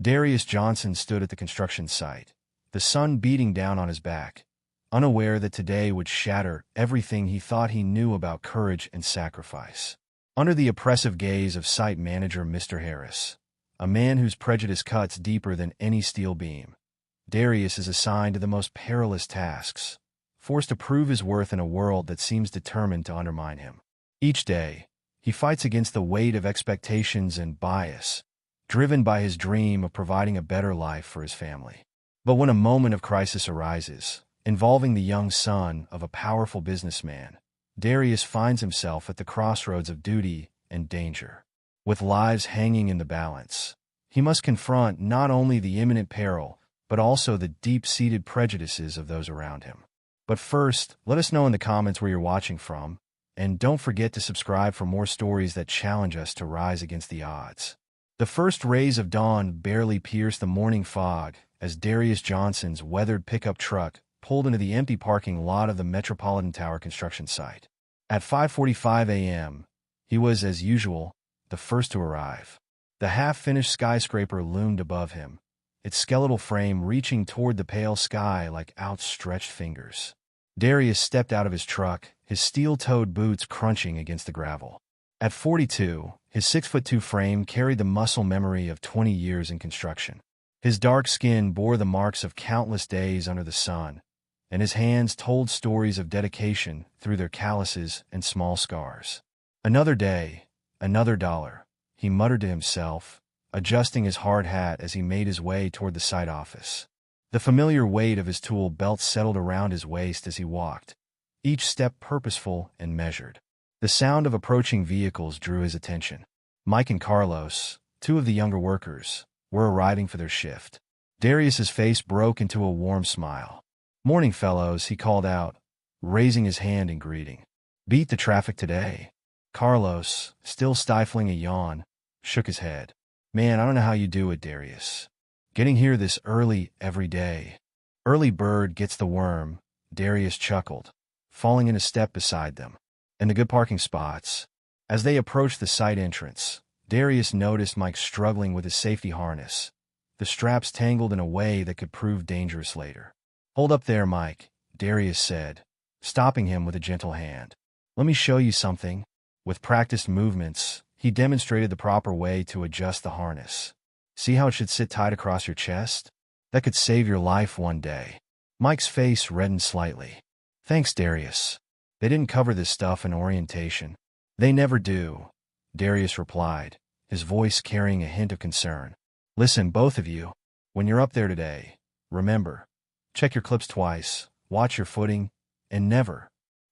Darius Johnson stood at the construction site, the sun beating down on his back, unaware that today would shatter everything he thought he knew about courage and sacrifice. Under the oppressive gaze of site manager Mr. Harris, a man whose prejudice cuts deeper than any steel beam, Darius is assigned to the most perilous tasks, forced to prove his worth in a world that seems determined to undermine him. Each day, he fights against the weight of expectations and bias, driven by his dream of providing a better life for his family. But when a moment of crisis arises, involving the young son of a powerful businessman, Darius finds himself at the crossroads of duty and danger. With lives hanging in the balance, he must confront not only the imminent peril, but also the deep-seated prejudices of those around him. But first, let us know in the comments where you're watching from, and don't forget to subscribe for more stories that challenge us to rise against the odds. The first rays of dawn barely pierce the morning fog as Darius Johnson's weathered pickup truck pulled into the empty parking lot of the Metropolitan Tower construction site. At 5:45 a.m., he was, as usual, the first to arrive. The half-finished skyscraper loomed above him, its skeletal frame reaching toward the pale sky like outstretched fingers. Darius stepped out of his truck, his steel-toed boots crunching against the gravel. At 42, his 6'2" frame carried the muscle memory of 20 years in construction. His dark skin bore the marks of countless days under the sun, and his hands told stories of dedication through their calluses and small scars. Another day, another dollar, he muttered to himself, adjusting his hard hat as he made his way toward the site office. The familiar weight of his tool belt settled around his waist as he walked, each step purposeful and measured. The sound of approaching vehicles drew his attention. Mike and Carlos, two of the younger workers, were arriving for their shift. Darius's face broke into a warm smile. "Morning, fellows," he called out, raising his hand in greeting. "Beat the traffic today." Carlos, still stifling a yawn, shook his head. "Man, I don't know how you do it, Darius. Getting here this early every day." "Early bird gets the worm," Darius chuckled, falling in a step beside them. "And the good parking spots." As they approached the site entrance, Darius noticed Mike struggling with his safety harness, the straps tangled in a way that could prove dangerous later. "Hold up there, Mike," Darius said, stopping him with a gentle hand. "Let me show you something." With practiced movements, he demonstrated the proper way to adjust the harness. "See how it should sit tight across your chest? That could save your life one day." Mike's face reddened slightly. "Thanks, Darius. They didn't cover this stuff in orientation." "They never do," Darius replied, his voice carrying a hint of concern. "Listen, both of you, when you're up there today, remember, check your clips twice, watch your footing, and never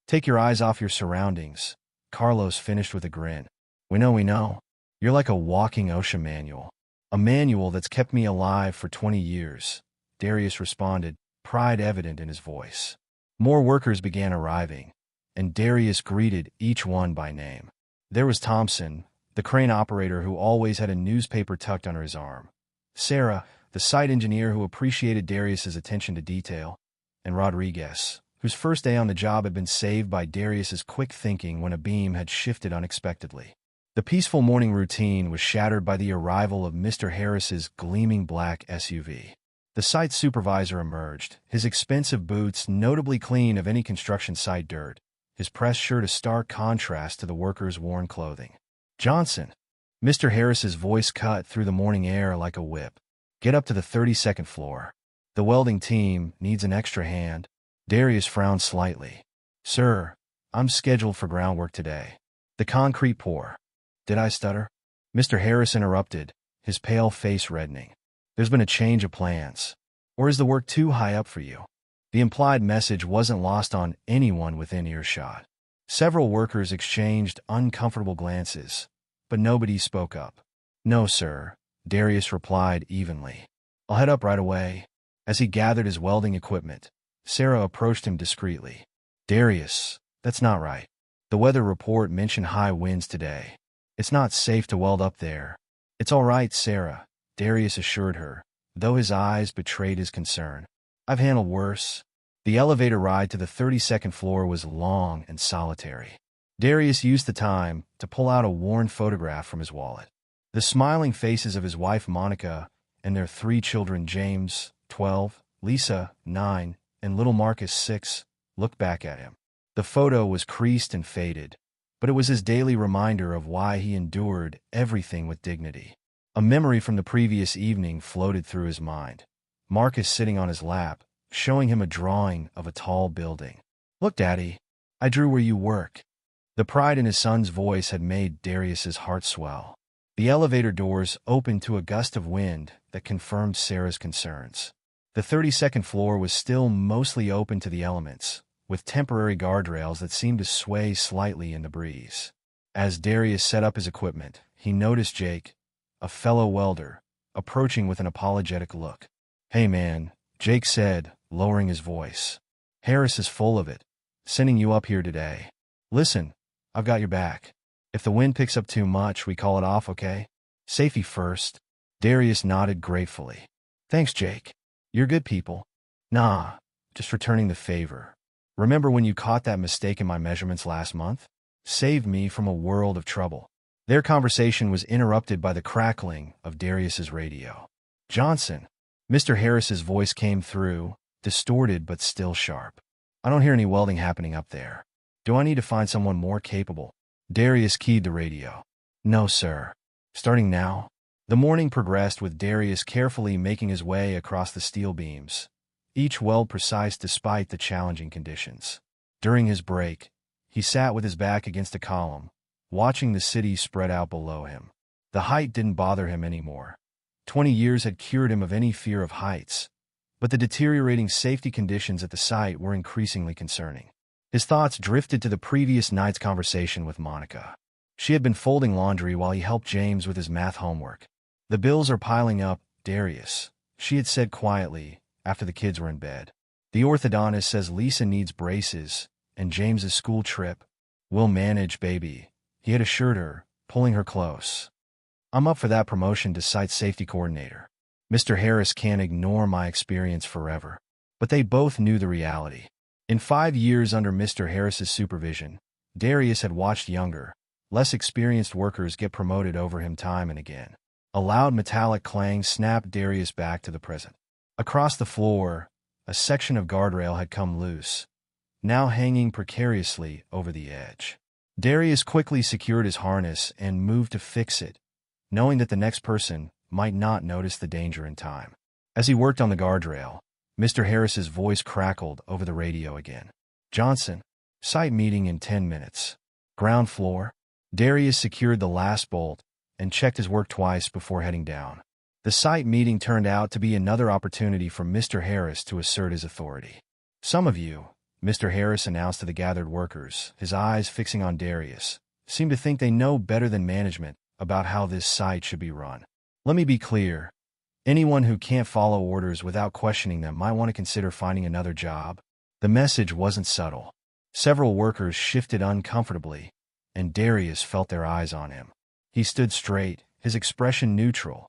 take your eyes off your surroundings." Carlos finished with a grin. We know. You're like a walking OSHA manual. A manual that's kept me alive for 20 years, Darius responded, pride evident in his voice. More workers began arriving, and Darius greeted each one by name. There was Thompson, the crane operator who always had a newspaper tucked under his arm. Sarah, the site engineer who appreciated Darius's attention to detail. And Rodriguez, whose first day on the job had been saved by Darius's quick thinking when a beam had shifted unexpectedly. The peaceful morning routine was shattered by the arrival of Mr. Harris's gleaming black SUV. The site supervisor emerged, his expensive boots notably clean of any construction site dirt, his pressed shirt a stark contrast to the workers' worn clothing. "Johnson," Mr. Harris's voice cut through the morning air like a whip. "Get up to the 32nd floor. The welding team needs an extra hand." Darius frowned slightly. "Sir, I'm scheduled for groundwork today. The concrete pour." "Did I stutter?" Mr. Harris interrupted, his pale face reddening. "There's been a change of plans. Or is the work too high up for you?" The implied message wasn't lost on anyone within earshot. Several workers exchanged uncomfortable glances, but nobody spoke up. "No, sir," Darius replied evenly. "I'll head up right away." As he gathered his welding equipment, Sarah approached him discreetly. "Darius, that's not right. The weather report mentioned high winds today. It's not safe to weld up there." "It's all right, Sarah," Darius assured her, though his eyes betrayed his concern. "I've handled worse." The elevator ride to the 32nd floor was long and solitary. Darius used the time to pull out a worn photograph from his wallet. The smiling faces of his wife Monica and their 3 children, James, 12, Lisa, 9, and little Marcus, 6, looked back at him. The photo was creased and faded, but it was his daily reminder of why he endured everything with dignity. A memory from the previous evening floated through his mind. Marcus sitting on his lap, showing him a drawing of a tall building. "Look, Daddy, I drew where you work." The pride in his son's voice had made Darius's heart swell. The elevator doors opened to a gust of wind that confirmed Sarah's concerns. The 32nd floor was still mostly open to the elements, with temporary guardrails that seemed to sway slightly in the breeze. As Darius set up his equipment, he noticed Jake, a fellow welder, approaching with an apologetic look. "Hey man," Jake said, lowering his voice. "Harris is full of it, sending you up here today. Listen, I've got your back. If the wind picks up too much, we call it off, okay? Safety first." Darius nodded gratefully. "Thanks, Jake. You're good people." "Nah, just returning the favor. Remember when you caught that mistake in my measurements last month? Saved me from a world of trouble." Their conversation was interrupted by the crackling of Darius's radio. "Johnson." Mr. Harris's voice came through, distorted but still sharp. "I don't hear any welding happening up there. Do I need to find someone more capable?" Darius keyed the radio. "No, sir. Starting now." The morning progressed with Darius carefully making his way across the steel beams, each weld precise despite the challenging conditions. During his break, he sat with his back against a column, watching the city spread out below him. The height didn't bother him anymore. 20 years had cured him of any fear of heights, but the deteriorating safety conditions at the site were increasingly concerning. His thoughts drifted to the previous night's conversation with Monica. She had been folding laundry while he helped James with his math homework. "The bills are piling up, Darius," she had said quietly after the kids were in bed. "The orthodontist says Lisa needs braces, and James's school trip. We'll manage, baby," he had assured her, pulling her close. "I'm up for that promotion to site safety coordinator. Mr. Harris can't ignore my experience forever." But they both knew the reality. In 5 years under Mr. Harris's supervision, Darius had watched younger, less experienced workers get promoted over him time and again. A loud metallic clang snapped Darius back to the present. Across the floor, a section of guardrail had come loose, now hanging precariously over the edge. Darius quickly secured his harness and moved to fix it, knowing that the next person might not notice the danger in time. As he worked on the guardrail, Mr. Harris's voice crackled over the radio again. "Johnson, site meeting in 10 minutes. Ground floor." Darius secured the last bolt and checked his work twice before heading down. The site meeting turned out to be another opportunity for Mr. Harris to assert his authority. "Some of you," Mr. Harris announced to the gathered workers, his eyes fixing on Darius, "seem to think they know better than management about how this site should be run. Let me be clear. Anyone who can't follow orders without questioning them might want to consider finding another job." The message wasn't subtle. Several workers shifted uncomfortably, and Darius felt their eyes on him. He stood straight, his expression neutral,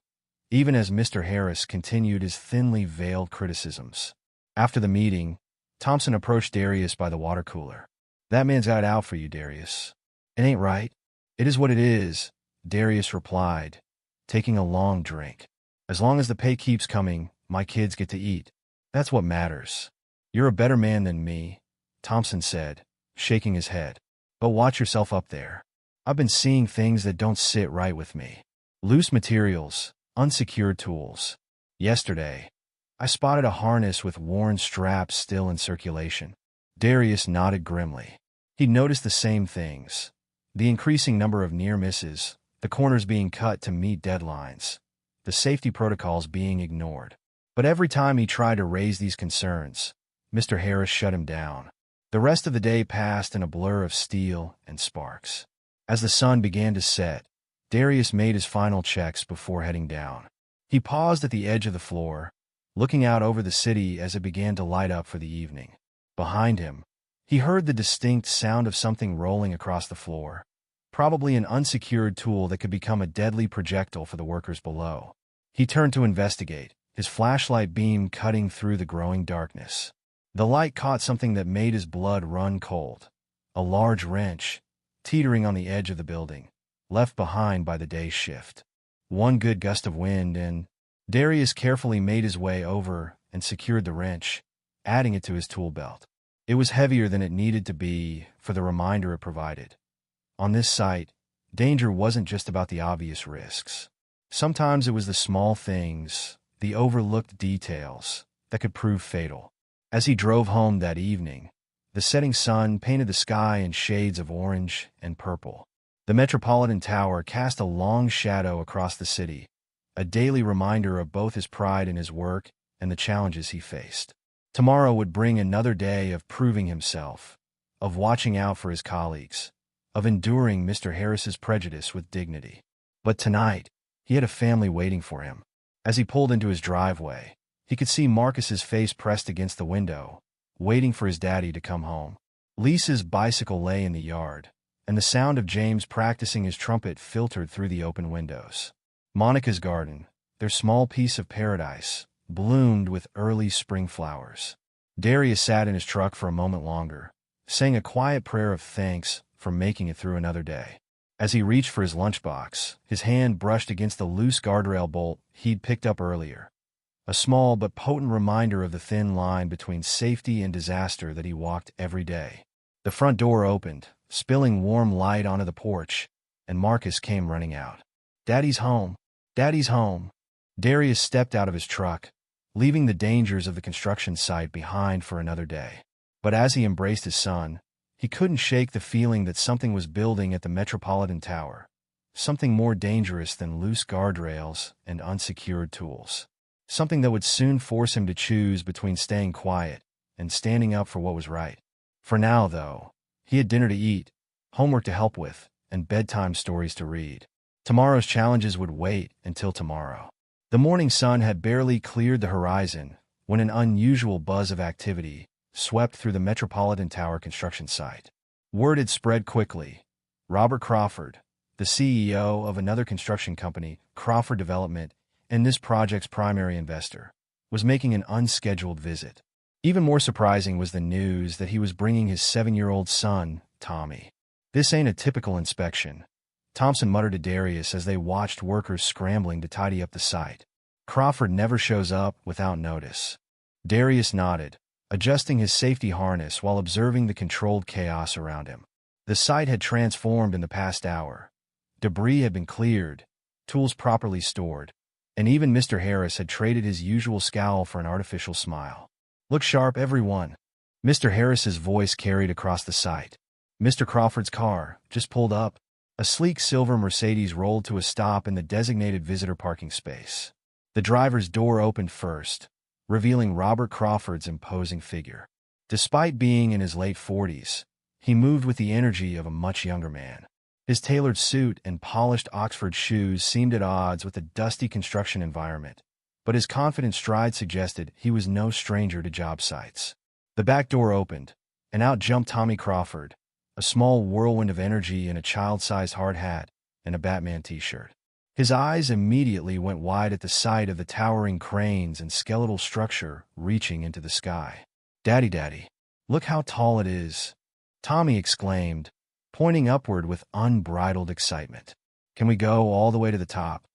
even as Mr. Harris continued his thinly veiled criticisms. After the meeting, Thompson approached Darius by the water cooler. "That man's got it out for you, Darius." "It ain't right." "It is what it is," Darius replied, taking a long drink. "As long as the pay keeps coming, my kids get to eat. That's what matters." "You're a better man than me," Thompson said, shaking his head. "But watch yourself up there. I've been seeing things that don't sit right with me. Loose materials, unsecured tools. Yesterday, I spotted a harness with worn straps still in circulation." Darius nodded grimly. He'd noticed the same things. The increasing number of near misses, the corners being cut to meet deadlines, the safety protocols being ignored. But every time he tried to raise these concerns, Mr. Harris shut him down. The rest of the day passed in a blur of steel and sparks. As the sun began to set, Darius made his final checks before heading down. He paused at the edge of the floor, looking out over the city as it began to light up for the evening. Behind him, he heard the distinct sound of something rolling across the floor, probably an unsecured tool that could become a deadly projectile for the workers below. He turned to investigate, his flashlight beam cutting through the growing darkness. The light caught something that made his blood run cold. A large wrench, teetering on the edge of the building, left behind by the day's shift. One good gust of wind and Darius carefully made his way over and secured the wrench, adding it to his tool belt. It was heavier than it needed to be for the reminder it provided. On this site, danger wasn't just about the obvious risks. Sometimes it was the small things, the overlooked details, that could prove fatal. As he drove home that evening, the setting sun painted the sky in shades of orange and purple. The Metropolitan Tower cast a long shadow across the city, a daily reminder of both his pride in his work and the challenges he faced. Tomorrow would bring another day of proving himself, of watching out for his colleagues, of enduring Mr. Harris's prejudice with dignity. But tonight, he had a family waiting for him. As he pulled into his driveway, he could see Marcus's face pressed against the window, waiting for his daddy to come home. Lisa's bicycle lay in the yard, and the sound of James practicing his trumpet filtered through the open windows. Monica's garden, their small piece of paradise, bloomed with early spring flowers. Darius sat in his truck for a moment longer, saying a quiet prayer of thanks for making it through another day. As he reached for his lunchbox, his hand brushed against the loose guardrail bolt he'd picked up earlier, a small but potent reminder of the thin line between safety and disaster that he walked every day. The front door opened, spilling warm light onto the porch, and Marcus came running out. "Daddy's home! Daddy's home!" Darius stepped out of his truck, leaving the dangers of the construction site behind for another day. But as he embraced his son, he couldn't shake the feeling that something was building at the Metropolitan Tower, something more dangerous than loose guardrails and unsecured tools. Something that would soon force him to choose between staying quiet and standing up for what was right. For now, though, he had dinner to eat, homework to help with, and bedtime stories to read. Tomorrow's challenges would wait until tomorrow. The morning sun had barely cleared the horizon when an unusual buzz of activity swept through the Metropolitan Tower construction site. Word had spread quickly. Robert Crawford, the CEO of another construction company, Crawford Development, and this project's primary investor, was making an unscheduled visit. Even more surprising was the news that he was bringing his 7-year-old son, Tommy. "This ain't a typical inspection," Thompson muttered to Darius as they watched workers scrambling to tidy up the site. "Crawford never shows up without notice." Darius nodded, adjusting his safety harness while observing the controlled chaos around him. The site had transformed in the past hour. Debris had been cleared, tools properly stored, and even Mr. Harris had traded his usual scowl for an artificial smile. "Look sharp, everyone," Mr. Harris's voice carried across the site. Mr. Crawford's car just pulled up. A sleek silver Mercedes rolled to a stop in the designated visitor parking space. The driver's door opened first, revealing Robert Crawford's imposing figure. Despite being in his late 40s, he moved with the energy of a much younger man. His tailored suit and polished Oxford shoes seemed at odds with the dusty construction environment, but his confident stride suggested he was no stranger to job sites. The back door opened, and out jumped Tommy Crawford, a small whirlwind of energy in a child-sized hard hat and a Batman t-shirt. His eyes immediately went wide at the sight of the towering cranes and skeletal structure reaching into the sky. Daddy, look how tall it is," Tommy exclaimed, pointing upward with unbridled excitement. "Can we go all the way to the top?"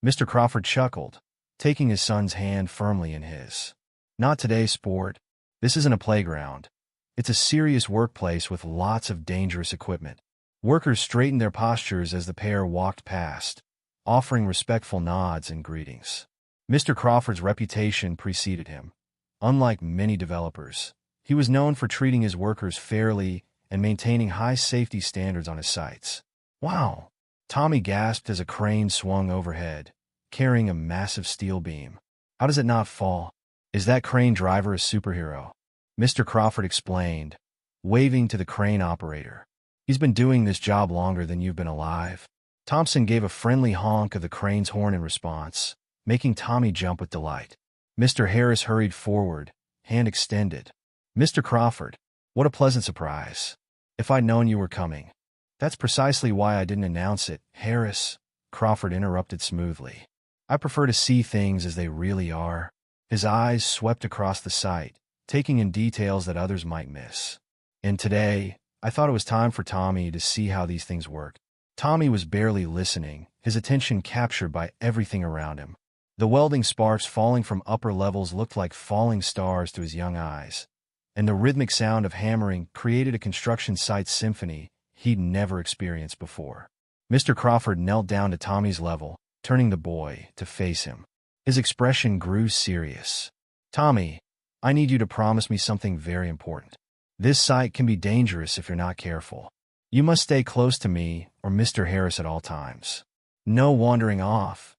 Mr. Crawford chuckled, taking his son's hand firmly in his. "Not today, sport. This isn't a playground. It's a serious workplace with lots of dangerous equipment." Workers straightened their postures as the pair walked past, offering respectful nods and greetings. Mr. Crawford's reputation preceded him. Unlike many developers, he was known for treating his workers fairly and maintaining high safety standards on his sites. "Wow!" Tommy gasped as a crane swung overhead, carrying a massive steel beam. "How does it not fall? Is that crane driver a superhero?" Mr. Crawford explained, waving to the crane operator. "He's been doing this job longer than you've been alive." Thompson gave a friendly honk of the crane's horn in response, making Tommy jump with delight. Mr. Harris hurried forward, hand extended. "Mr. Crawford, what a pleasant surprise. If I'd known you were coming." "That's precisely why I didn't announce it, Harris," Crawford interrupted smoothly. "I prefer to see things as they really are." His eyes swept across the site, taking in details that others might miss. "And today, I thought it was time for Tommy to see how these things work." Tommy was barely listening, his attention captured by everything around him. The welding sparks falling from upper levels looked like falling stars to his young eyes, and the rhythmic sound of hammering created a construction site symphony he'd never experienced before. Mr. Crawford knelt down to Tommy's level, turning the boy to face him. His expression grew serious. "Tommy, I need you to promise me something very important. This site can be dangerous if you're not careful. You must stay close to me or Mr. Harris at all times. No wandering off.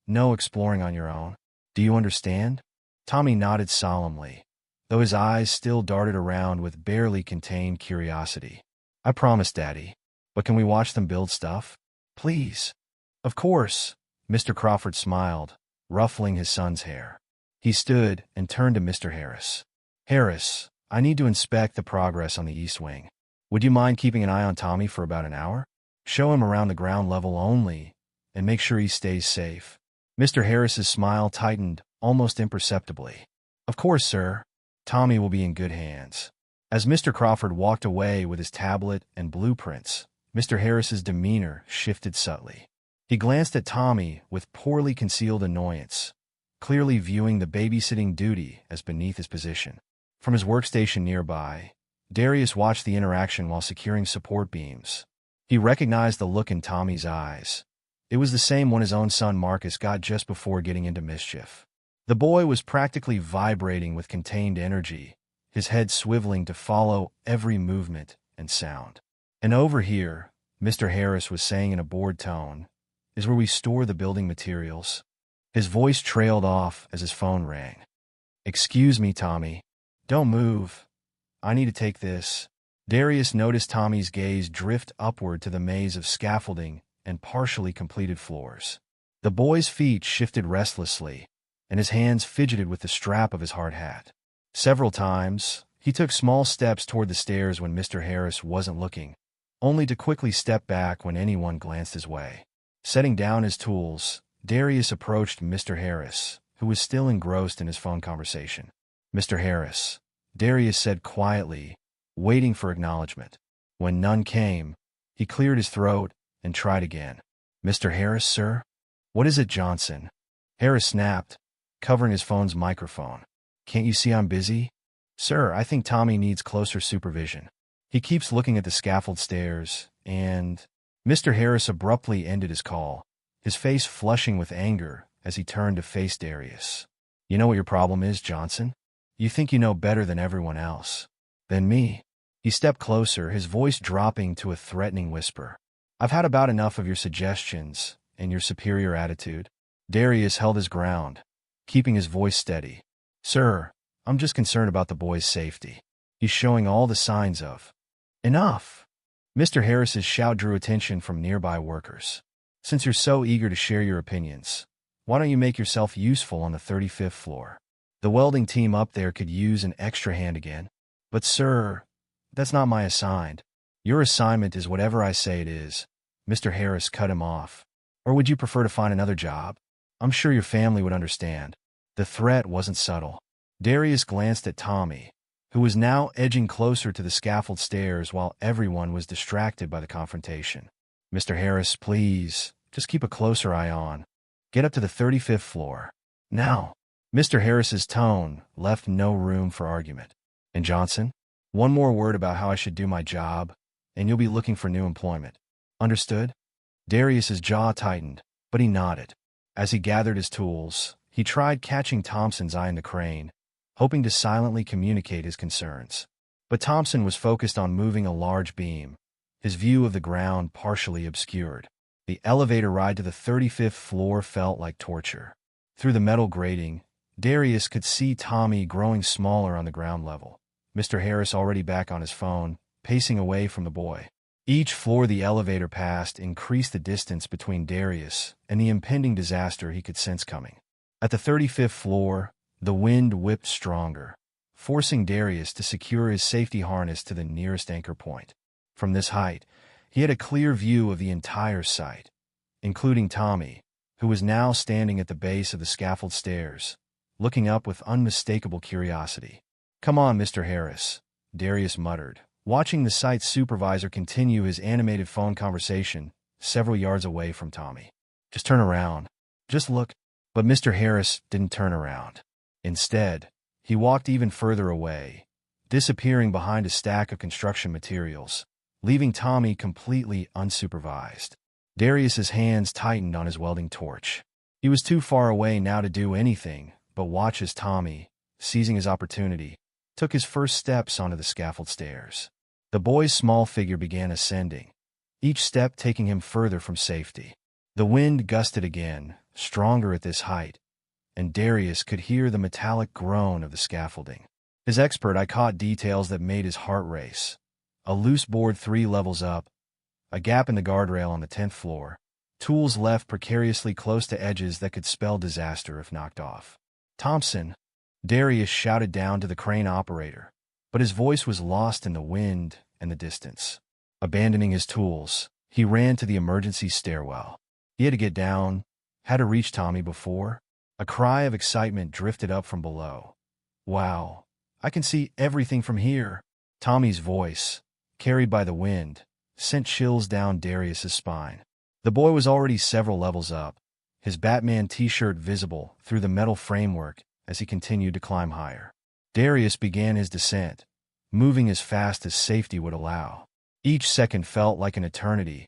No exploring on your own. Do you understand?" Tommy nodded solemnly, though his eyes still darted around with barely contained curiosity. "I promise, Daddy. But can we watch them build stuff? Please." "Of course." Mr. Crawford smiled, ruffling his son's hair. He stood and turned to Mr. Harris. "Harris, I need to inspect the progress on the east wing. Would you mind keeping an eye on Tommy for about an hour? Show him around the ground level only, and make sure he stays safe." Mr. Harris's smile tightened almost imperceptibly. "Of course, sir. Tommy will be in good hands." As Mr. Crawford walked away with his tablet and blueprints, Mr. Harris's demeanor shifted subtly. He glanced at Tommy with poorly concealed annoyance, clearly viewing the babysitting duty as beneath his position. From his workstation nearby, Darius watched the interaction while securing support beams. He recognized the look in Tommy's eyes. It was the same one his own son Marcus got just before getting into mischief. The boy was practically vibrating with contained energy, his head swiveling to follow every movement and sound. "And over here," Mr. Harris was saying in a bored tone, "is where we store the building materials." His voice trailed off as his phone rang. "Excuse me, Tommy. Don't move. I need to take this." Darius noticed Tommy's gaze drift upward to the maze of scaffolding and partially completed floors. The boy's feet shifted restlessly, and his hands fidgeted with the strap of his hard hat. Several times, he took small steps toward the stairs when Mr. Harris wasn't looking, only to quickly step back when anyone glanced his way. Setting down his tools, Darius approached Mr. Harris, who was still engrossed in his phone conversation. "Mr. Harris," Darius said quietly, waiting for acknowledgement. When none came, he cleared his throat and tried again. "Mr. Harris, sir?" "What is it, Johnson?" Harris snapped, covering his phone's microphone. "Can't you see I'm busy?" "Sir, I think Tommy needs closer supervision. He keeps looking at the scaffold stairs, and—" Mr. Harris abruptly ended his call, his face flushing with anger as he turned to face Darius. "You know what your problem is, Johnson? You think you know better than everyone else. Than me." He stepped closer, his voice dropping to a threatening whisper. "I've had about enough of your suggestions and your superior attitude." Darius held his ground, keeping his voice steady. "Sir, I'm just concerned about the boy's safety. He's showing all the signs of—" "Enough!" Mr. Harris's shout drew attention from nearby workers. "Since you're so eager to share your opinions, why don't you make yourself useful on the 35th floor? The welding team up there could use an extra hand again." "But sir, that's not my assigned." "Your assignment is whatever I say it is," Mr. Harris cut him off. "Or would you prefer to find another job? I'm sure your family would understand." The threat wasn't subtle. Darius glanced at Tommy, who was now edging closer to the scaffold stairs while everyone was distracted by the confrontation. "Mr. Harris, please, just keep a closer eye on. Get up to the 35th floor. Now." Mr. Harris's tone left no room for argument. "And Johnson, one more word about how I should do my job, and you'll be looking for new employment. Understood?" Darius's jaw tightened, but he nodded. As he gathered his tools, he tried catching Thompson's eye in the crane, hoping to silently communicate his concerns. But Thompson was focused on moving a large beam, his view of the ground partially obscured. The elevator ride to the 35th floor felt like torture. Through the metal grating, Darius could see Tommy growing smaller on the ground level, Mr. Harris already back on his phone, pacing away from the boy. Each floor the elevator passed increased the distance between Darius and the impending disaster he could sense coming. At the 35th floor, the wind whipped stronger, forcing Darius to secure his safety harness to the nearest anchor point. From this height, he had a clear view of the entire site, including Tommy, who was now standing at the base of the scaffold stairs, looking up with unmistakable curiosity. "Come on, Mr. Harris," Darius muttered, watching the site's supervisor continue his animated phone conversation several yards away from Tommy. "Just turn around. Just look." But Mr. Harris didn't turn around. Instead, he walked even further away, disappearing behind a stack of construction materials, leaving Tommy completely unsupervised. Darius's hands tightened on his welding torch. He was too far away now to do anything but watch as Tommy, seizing his opportunity, took his first steps onto the scaffold stairs. The boy's small figure began ascending, each step taking him further from safety. The wind gusted again, stronger at this height, and Darius could hear the metallic groan of the scaffolding. His expert eye caught details that made his heart race. A loose board 3 levels up, a gap in the guardrail on the 10th floor, tools left precariously close to edges that could spell disaster if knocked off. "Thompson," Darius shouted down to the crane operator, but his voice was lost in the wind and the distance. Abandoning his tools, he ran to the emergency stairwell. He had to get down, had to reach Tommy before. A cry of excitement drifted up from below. "Wow, I can see everything from here." Tommy's voice, carried by the wind, sent chills down Darius's spine. The boy was already several levels up, his Batman t-shirt visible through the metal framework as he continued to climb higher. Darius began his descent, moving as fast as safety would allow. Each second felt like an eternity.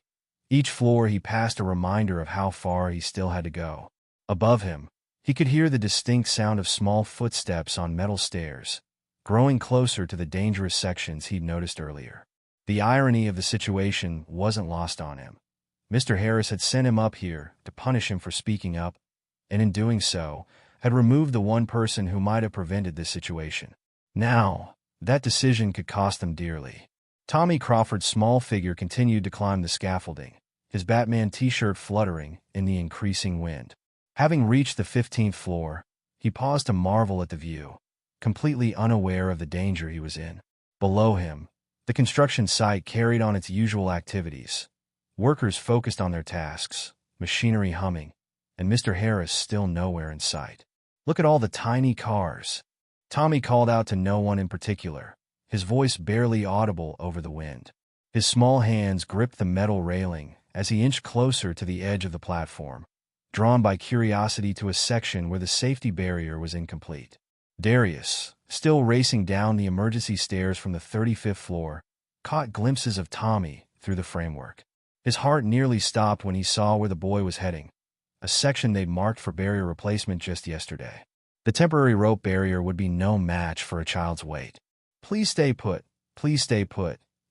Each floor he passed a reminder of how far he still had to go. Above him, he could hear the distinct sound of small footsteps on metal stairs, growing closer to the dangerous sections he'd noticed earlier. The irony of the situation wasn't lost on him. Mr. Harris had sent him up here to punish him for speaking up, and in doing so, had removed the one person who might have prevented this situation. Now, that decision could cost them dearly. Tommy Crawford's small figure continued to climb the scaffolding, his Batman t-shirt fluttering in the increasing wind. Having reached the 15th floor, he paused to marvel at the view, completely unaware of the danger he was in. Below him, the construction site carried on its usual activities. Workers focused on their tasks, machinery humming, and Mr. Harris still nowhere in sight. "Look at all the tiny cars." Tommy called out to no one in particular, his voice barely audible over the wind. His small hands gripped the metal railing as he inched closer to the edge of the platform, drawn by curiosity to a section where the safety barrier was incomplete. Darius, still racing down the emergency stairs from the 35th floor, caught glimpses of Tommy through the framework. His heart nearly stopped when he saw where the boy was heading, a section they'd marked for barrier replacement just yesterday. The temporary rope barrier would be no match for a child's weight. Please stay put,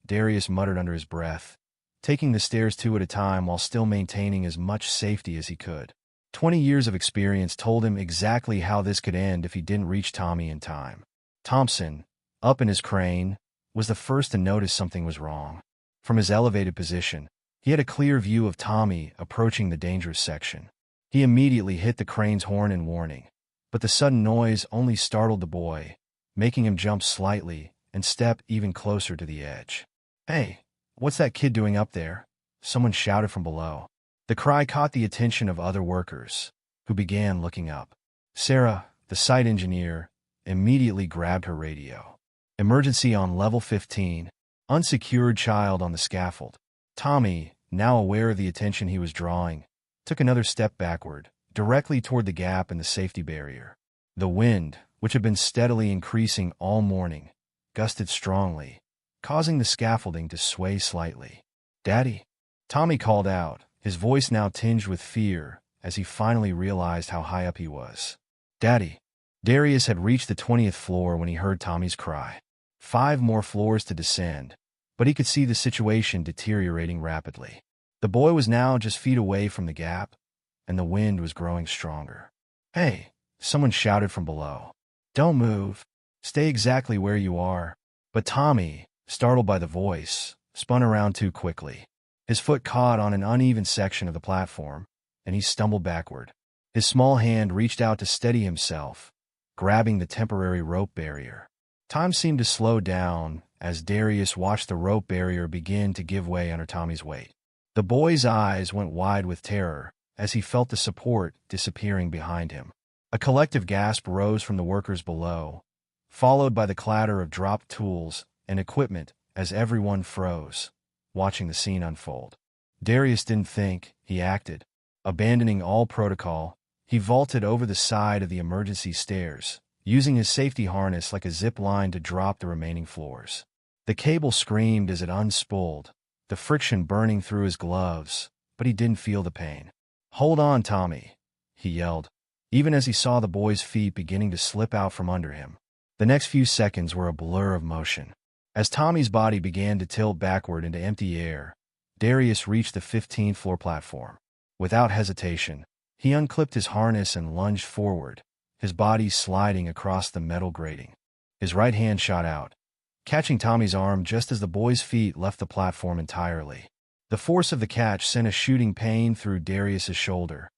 Darius muttered under his breath, taking the stairs 2 at a time while still maintaining as much safety as he could. 20 years of experience told him exactly how this could end if he didn't reach Tommy in time. Thompson, up in his crane, was the first to notice something was wrong. From his elevated position, he had a clear view of Tommy approaching the dangerous section. He immediately hit the crane's horn in warning, but the sudden noise only startled the boy, making him jump slightly and step even closer to the edge. "Hey, what's that kid doing up there?" someone shouted from below. The cry caught the attention of other workers, who began looking up. Sarah, the site engineer, immediately grabbed her radio. "Emergency on level 15, unsecured child on the scaffold." Tommy, now aware of the attention he was drawing, took another step backward, directly toward the gap in the safety barrier. The wind, which had been steadily increasing all morning, gusted strongly, causing the scaffolding to sway slightly. "Daddy," Tommy called out, his voice now tinged with fear as he finally realized how high up he was. "Daddy." Darius had reached the 20th floor when he heard Tommy's cry. 5 more floors to descend, but he could see the situation deteriorating rapidly. The boy was now just feet away from the gap, and the wind was growing stronger. "Hey," someone shouted from below. "Don't move. Stay exactly where you are." But Tommy, startled by the voice, spun around too quickly. His foot caught on an uneven section of the platform, and he stumbled backward. His small hand reached out to steady himself, grabbing the temporary rope barrier. Time seemed to slow down as Darius watched the rope barrier begin to give way under Tommy's weight. The boy's eyes went wide with terror as he felt the support disappearing behind him. A collective gasp rose from the workers below, followed by the clatter of dropped tools and equipment as everyone froze, watching the scene unfold. Darius didn't think, he acted. Abandoning all protocol, He vaulted over the side of the emergency stairs, using his safety harness like a zip line to drop the remaining floors. The cable screamed as it unspooled, the friction burning through his gloves, but he didn't feel the pain. "Hold on, Tommy," he yelled, even as he saw the boy's feet beginning to slip out from under him. The next few seconds were a blur of motion. As Tommy's body began to tilt backward into empty air, Darius reached the 15th floor platform. Without hesitation, he unclipped his harness and lunged forward, his body sliding across the metal grating. His right hand shot out, catching Tommy's arm just as the boy's feet left the platform entirely. The force of the catch sent a shooting pain through Darius's shoulder,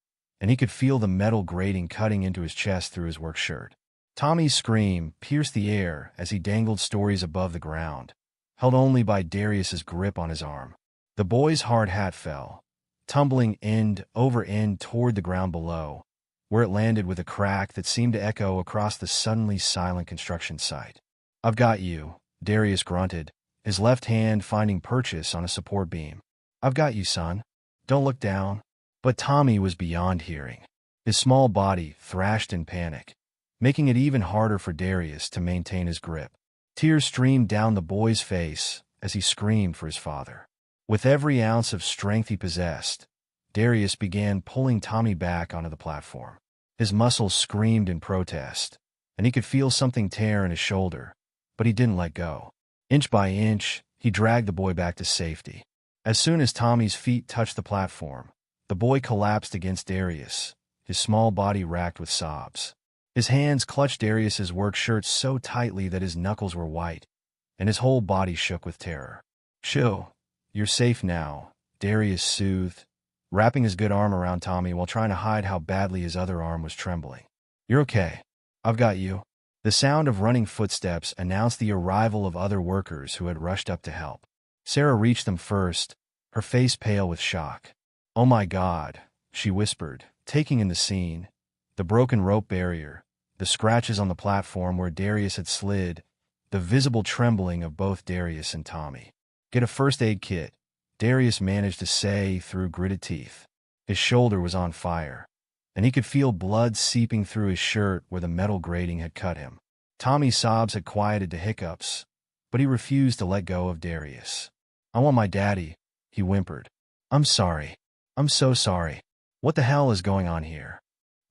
and he could feel the metal grating cutting into his chest through his work shirt. Tommy's scream pierced the air as he dangled stories above the ground, held only by Darius's grip on his arm. The boy's hard hat fell, tumbling end over end toward the ground below, where it landed with a crack that seemed to echo across the suddenly silent construction site. "I've got you," Darius grunted, his left hand finding purchase on a support beam. "I've got you, son. Don't look down." But Tommy was beyond hearing. His small body thrashed in panic, making it even harder for Darius to maintain his grip. Tears streamed down the boy's face as he screamed for his father. With every ounce of strength he possessed, Darius began pulling Tommy back onto the platform. His muscles screamed in protest, and he could feel something tear in his shoulder, but he didn't let go. Inch by inch, he dragged the boy back to safety. As soon as Tommy's feet touched the platform, the boy collapsed against Darius, his small body racked with sobs. His hands clutched Darius's work shirt so tightly that his knuckles were white, and his whole body shook with terror. "Shoo, you're safe now," Darius soothed, wrapping his good arm around Tommy while trying to hide how badly his other arm was trembling. "You're okay. I've got you." The sound of running footsteps announced the arrival of other workers who had rushed up to help. Sarah reached them first, her face pale with shock. "Oh my God," she whispered, taking in the scene. The broken rope barrier, the scratches on the platform where Darius had slid, the visible trembling of both Darius and Tommy. "Get a first aid kit," Darius managed to say through gritted teeth. His shoulder was on fire, and he could feel blood seeping through his shirt where the metal grating had cut him. Tommy's sobs had quieted to hiccups, but he refused to let go of Darius. "I want my daddy," he whimpered. "I'm sorry. I'm so sorry. What the hell is going on here?"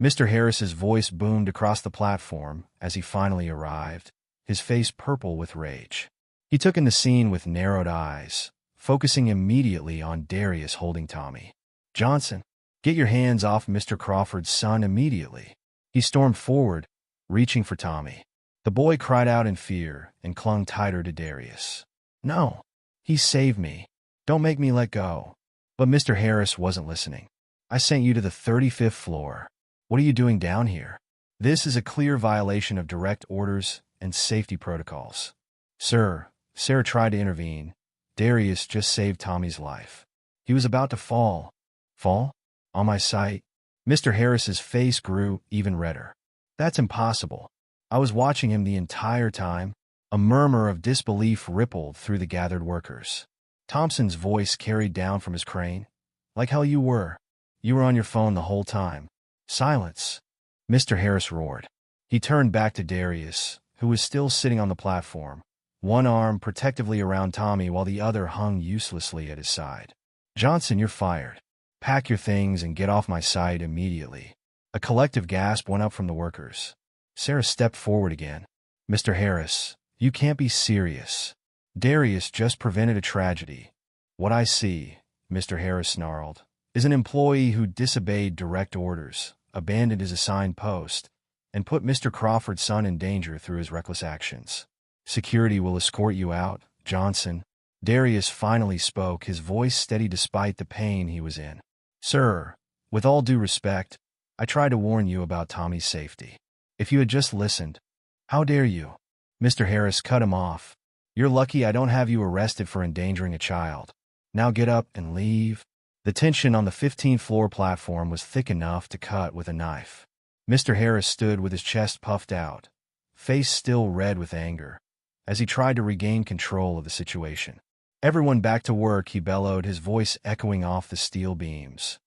Mr. Harris's voice boomed across the platform as he finally arrived, his face purple with rage. He took in the scene with narrowed eyes, focusing immediately on Darius holding Tommy. "Johnson, get your hands off Mr. Crawford's son immediately." He stormed forward, reaching for Tommy. The boy cried out in fear and clung tighter to Darius. "No, he saved me. Don't make me let go." But Mr. Harris wasn't listening. "I sent you to the 35th floor. What are you doing down here? This is a clear violation of direct orders and safety protocols." "Sir," Sarah tried to intervene, "Darius just saved Tommy's life. He was about to fall." "Fall? On my sight?" Mr. Harris's face grew even redder. "That's impossible. I was watching him the entire time." A murmur of disbelief rippled through the gathered workers. Thompson's voice carried down from his crane. "Like hell you were. You were on your phone the whole time." "Silence," Mr. Harris roared. He turned back to Darius, who was still sitting on the platform, one arm protectively around Tommy while the other hung uselessly at his side. "Johnson, you're fired. Pack your things and get off my site immediately." A collective gasp went up from the workers. Sarah stepped forward again. "Mr. Harris, you can't be serious. Darius just prevented a tragedy." "What I see," Mr. Harris snarled, "is an employee who disobeyed direct orders, abandoned his assigned post, and put Mr. Crawford's son in danger through his reckless actions. Security will escort you out, Johnson." Darius finally spoke, his voice steady despite the pain he was in. "Sir, with all due respect, I tried to warn you about Tommy's safety. If you had just listened." "How dare you?" Mr. Harris cut him off. "You're lucky I don't have you arrested for endangering a child. Now get up and leave." The tension on the 15th floor platform was thick enough to cut with a knife. Mr. Harris stood with his chest puffed out, face still red with anger, as he tried to regain control of the situation. "Everyone back to work," he bellowed, his voice echoing off the steel beams.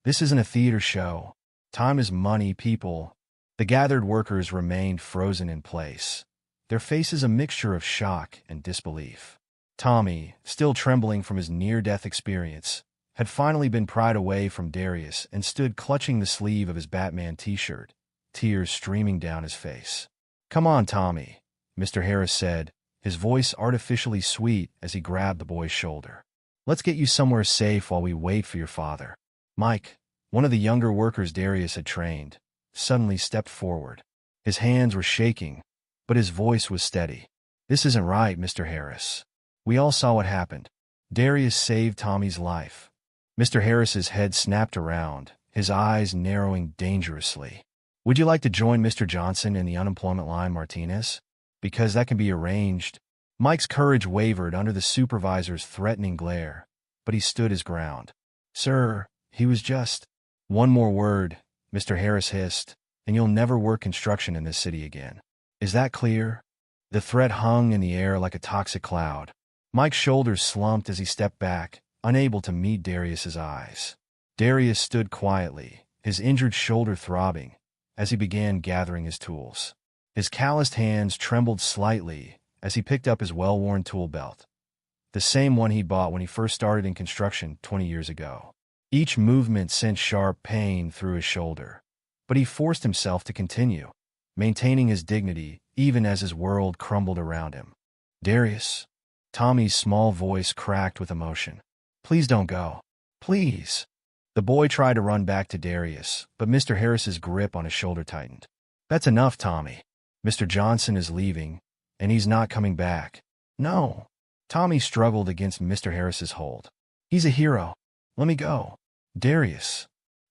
"This isn't a theater show. Time is money, people. The gathered workers remained frozen in place, their faces a mixture of shock and disbelief. Tommy, still trembling from his near-death experience, had finally been pried away from Darius and stood clutching the sleeve of his Batman t-shirt, tears streaming down his face. "Come on, Tommy," Mr. Harris said, his voice artificially sweet as he grabbed the boy's shoulder. "Let's get you somewhere safe while we wait for your father." Mike, one of the younger workers Darius had trained, suddenly stepped forward. His hands were shaking, but his voice was steady. "This isn't right, Mr. Harris. We all saw what happened. Darius saved Tommy's life." Mr. Harris's head snapped around, his eyes narrowing dangerously. "Would you like to join Mr. Johnson in the unemployment line, Martinez? Because that can be arranged." Mike's courage wavered under the supervisor's threatening glare, but he stood his ground. "Sir, he was just—" "One more word," Mr. Harris hissed, "and you'll never work construction in this city again. Is that clear?" The threat hung in the air like a toxic cloud. Mike's shoulders slumped as he stepped back, unable to meet Darius's eyes. Darius stood quietly, his injured shoulder throbbing, as he began gathering his tools. His calloused hands trembled slightly as he picked up his well-worn tool belt, the same one he bought when he first started in construction 20 years ago. Each movement sent sharp pain through his shoulder, but he forced himself to continue, maintaining his dignity even as his world crumbled around him. "Darius," Tommy's small voice cracked with emotion. "Please don't go. Please." The boy tried to run back to Darius, but Mr. Harris's grip on his shoulder tightened. "That's enough, Tommy. Mr. Johnson is leaving, and he's not coming back." "No." Tommy struggled against Mr. Harris's hold. "He's a hero. Let me go." "Darius."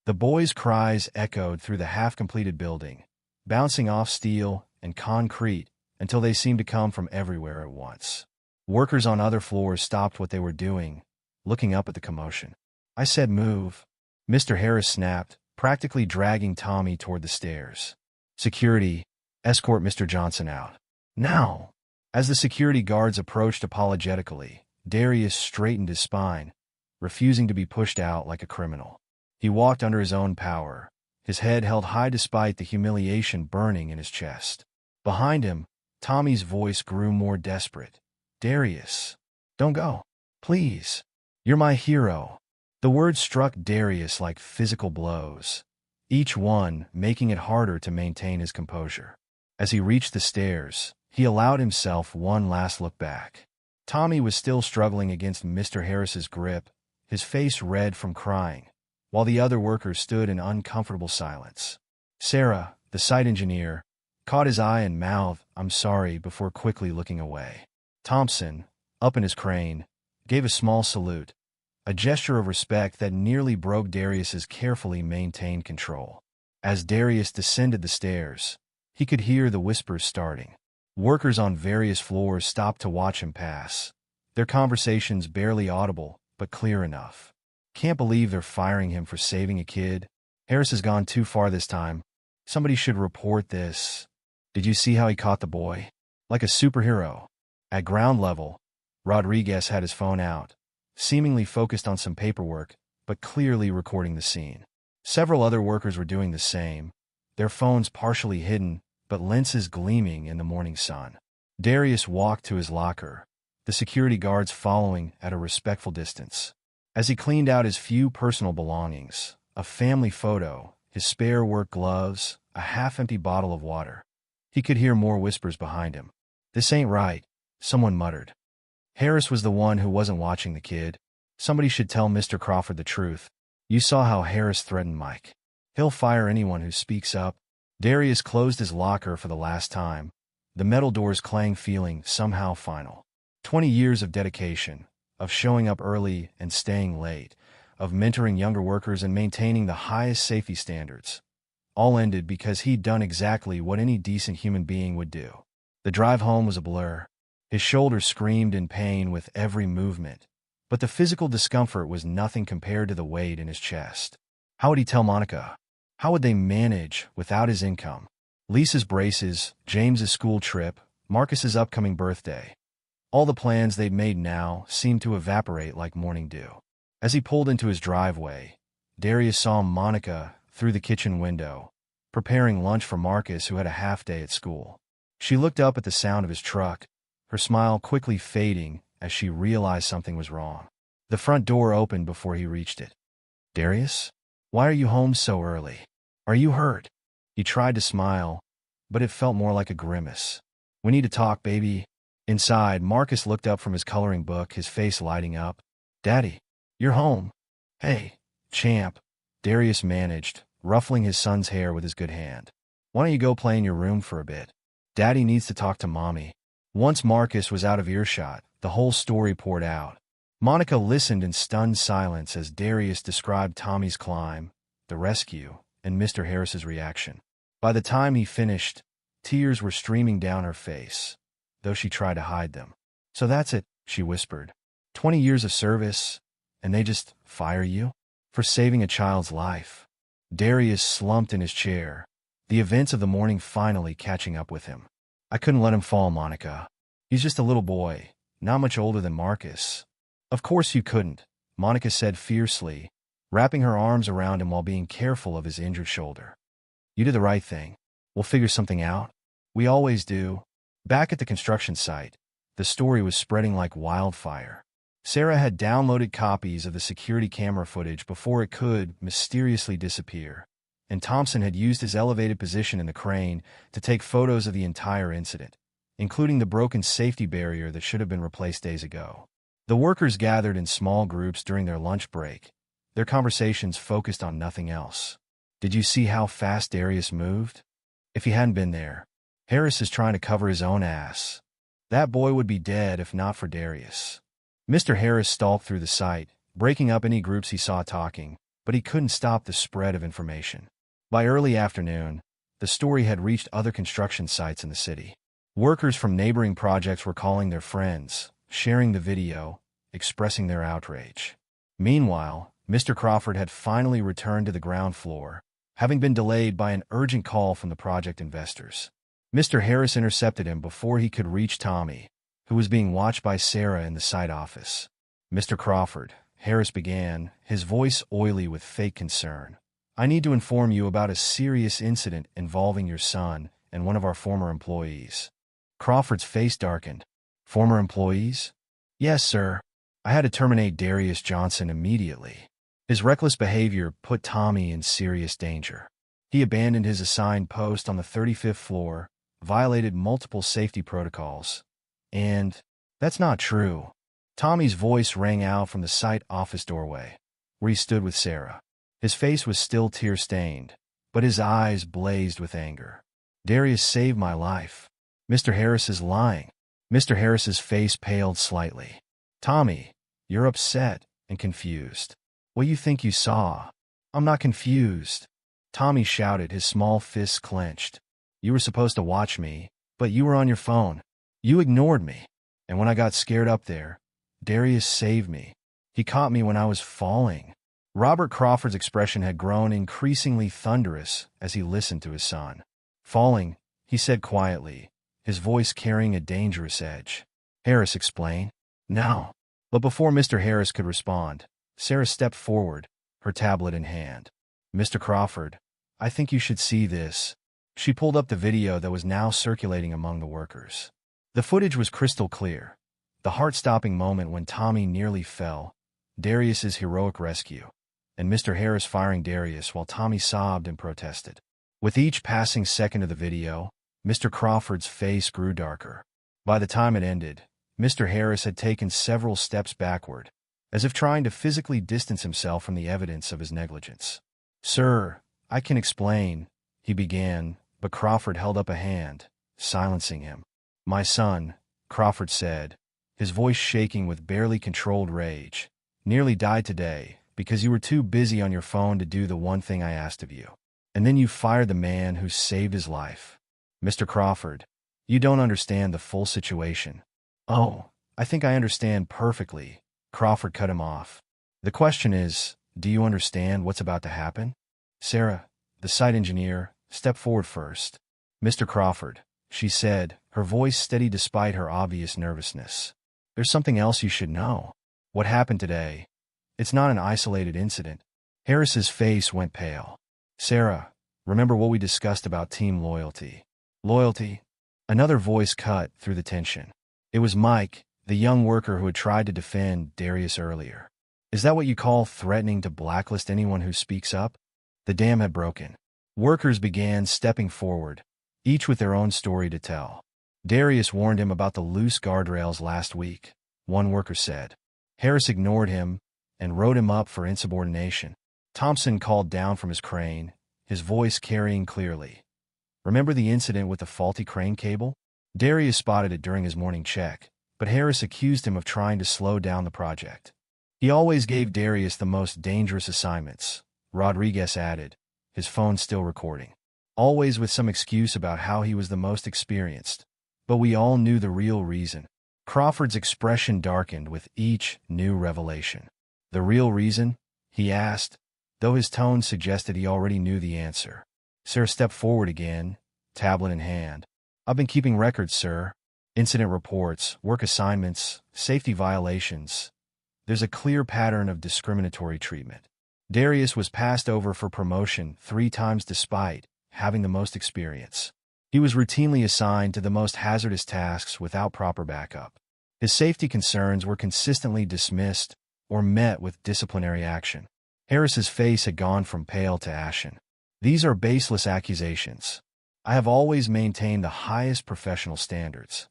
The boy's cries echoed through the half-completed building, bouncing off steel and concrete until they seemed to come from everywhere at once. Workers on other floors stopped what they were doing, looking up at the commotion. "I said move," Mr. Harris snapped, practically dragging Tommy toward the stairs. "Security, escort Mr. Johnson out. Now!" As the security guards approached apologetically, Darius straightened his spine, refusing to be pushed out like a criminal. He walked under his own power, his head held high despite the humiliation burning in his chest. Behind him, Tommy's voice grew more desperate. "Darius, don't go. Please. You're my hero." The words struck Darius like physical blows, each one making it harder to maintain his composure. As he reached the stairs, he allowed himself one last look back. Tommy was still struggling against Mr. Harris's grip, his face red from crying, while the other workers stood in uncomfortable silence. Sarah, the site engineer, caught his eye and mouthed, "I'm sorry," before quickly looking away. Thompson, up in his crane, gave a small salute, a gesture of respect that nearly broke Darius's carefully maintained control. As Darius descended the stairs, he could hear the whispers starting. Workers on various floors stopped to watch him pass, their conversations barely audible but clear enough. "Can't believe they're firing him for saving a kid. Harris has gone too far this time. Somebody should report this. Did you see how he caught the boy? Like a superhero." At ground level, Rodriguez had his phone out, seemingly focused on some paperwork, but clearly recording the scene. Several other workers were doing the same, their phones partially hidden, but lenses gleaming in the morning sun. Darius walked to his locker, the security guards following at a respectful distance. As he cleaned out his few personal belongings, a family photo, his spare work gloves, a half-empty bottle of water, he could hear more whispers behind him. "This ain't right," someone muttered. Harris was the one who wasn't watching the kid. Somebody should tell Mr. Crawford the truth. "You saw how Harris threatened Mike. He'll fire anyone who speaks up." Darius closed his locker for the last time, the metal doors clang feeling somehow final. 20 years of dedication, of showing up early and staying late, of mentoring younger workers and maintaining the highest safety standards, all ended because he'd done exactly what any decent human being would do. The drive home was a blur. His shoulders screamed in pain with every movement, but the physical discomfort was nothing compared to the weight in his chest. How would he tell Monica? How would they manage without his income? Lisa's braces, James's school trip, Marcus's upcoming birthday. All the plans they'd made now seemed to evaporate like morning dew. As he pulled into his driveway, Darius saw Monica through the kitchen window, preparing lunch for Marcus, who had a half day at school. She looked up at the sound of his truck, her smile quickly fading as she realized something was wrong. The front door opened before he reached it. "Darius? Why are you home so early? Are you hurt?" He tried to smile, but it felt more like a grimace. "We need to talk, baby." Inside, Marcus looked up from his coloring book, his face lighting up. "Daddy, you're home." "Hey, champ," Darius managed, ruffling his son's hair with his good hand. "Why don't you go play in your room for a bit? Daddy needs to talk to Mommy." Once Marcus was out of earshot, the whole story poured out. Monica listened in stunned silence as Darius described Tommy's climb, the rescue, and Mr. Harris's reaction. By the time he finished, tears were streaming down her face, though she tried to hide them. "So that's it," she whispered. 20 years of service, and they just fire you? For saving a child's life." Darius slumped in his chair, the events of the morning finally catching up with him. "I couldn't let him fall, Monica. He's just a little boy, not much older than Marcus." "Of course you couldn't," Monica said fiercely, wrapping her arms around him while being careful of his injured shoulder. "You did the right thing. We'll figure something out. We always do." Back at the construction site, the story was spreading like wildfire. Sarah had downloaded copies of the security camera footage before it could mysteriously disappear, and Thompson had used his elevated position in the crane to take photos of the entire incident, including the broken safety barrier that should have been replaced days ago. The workers gathered in small groups during their lunch break, their conversations focused on nothing else. "Did you see how fast Darius moved? If he hadn't been there, Harris is trying to cover his own ass. That boy would be dead if not for Darius." Mr. Harris stalked through the site, breaking up any groups he saw talking, but he couldn't stop the spread of information. By early afternoon, the story had reached other construction sites in the city. Workers from neighboring projects were calling their friends, sharing the video, expressing their outrage. Meanwhile, Mr. Crawford had finally returned to the ground floor, having been delayed by an urgent call from the project investors. Mr. Harris intercepted him before he could reach Tommy, who was being watched by Sarah in the site office. "Mr. Crawford," Harris began, his voice oily with fake concern, "I need to inform you about a serious incident involving your son and one of our former employees." Crawford's face darkened. "Former employees?" "Yes, sir. I had to terminate Darius Johnson immediately. His reckless behavior put Tommy in serious danger. He abandoned his assigned post on the 35th floor, violated multiple safety protocols, and that's not true." Tommy's voice rang out from the site office doorway, where he stood with Sarah. His face was still tear-stained, but his eyes blazed with anger. "Darius saved my life. Mr. Harris is lying." Mr. Harris's face paled slightly. "Tommy, you're upset and confused. What you think you saw?" "I'm not confused," Tommy shouted, his small fists clenched. "You were supposed to watch me, but you were on your phone. You ignored me. And when I got scared up there, Darius saved me. He caught me when I was falling." Robert Crawford's expression had grown increasingly thunderous as he listened to his son. "Falling," he said quietly, his voice carrying a dangerous edge. "Harris, explain." "No." But before Mr. Harris could respond, Sarah stepped forward, her tablet in hand. "Mr. Crawford, I think you should see this." She pulled up the video that was now circulating among the workers. The footage was crystal clear. The heart-stopping moment when Tommy nearly fell, Darius's heroic rescue, and Mr. Harris firing Darius while Tommy sobbed and protested. With each passing second of the video, Mr. Crawford's face grew darker. By the time it ended, Mr. Harris had taken several steps backward, as if trying to physically distance himself from the evidence of his negligence. "Sir, I can explain," he began, but Crawford held up a hand, silencing him. "My son," Crawford said, his voice shaking with barely controlled rage, "nearly died today because you were too busy on your phone to do the one thing I asked of you. And then you fired the man who saved his life. Mr. Crawford, you don't understand the full situation." "Oh, I think I understand perfectly," Crawford cut him off. "The question is, do you understand what's about to happen?" Sarah, the site engineer, stepped forward first. "Mr. Crawford," she said, her voice steady despite her obvious nervousness, "there's something else you should know. What happened today, it's not an isolated incident." Harris's face went pale. Sarah, remember what we discussed about team loyalty. Loyalty? Another voice cut through the tension. It was Mike, the young worker who had tried to defend Darius earlier. Is that what you call threatening to blacklist anyone who speaks up? The dam had broken. Workers began stepping forward, each with their own story to tell. Darius warned him about the loose guardrails last week, one worker said. Harris ignored him and wrote him up for insubordination. Thompson called down from his crane, his voice carrying clearly. Remember the incident with the faulty crane cable? Darius spotted it during his morning check, but Harris accused him of trying to slow down the project. He always gave Darius the most dangerous assignments, Rodriguez added, his phone still recording. Always with some excuse about how he was the most experienced. But we all knew the real reason. Crawford's expression darkened with each new revelation. The real reason? He asked, though his tone suggested he already knew the answer. Sarah stepped forward again, tablet in hand. I've been keeping records, sir. Incident reports, work assignments, safety violations. There's a clear pattern of discriminatory treatment. Darius was passed over for promotion 3 times despite having the most experience. He was routinely assigned to the most hazardous tasks without proper backup. His safety concerns were consistently dismissed or met with disciplinary action. Harris's face had gone from pale to ashen. These are baseless accusations. I have always maintained the highest professional standards.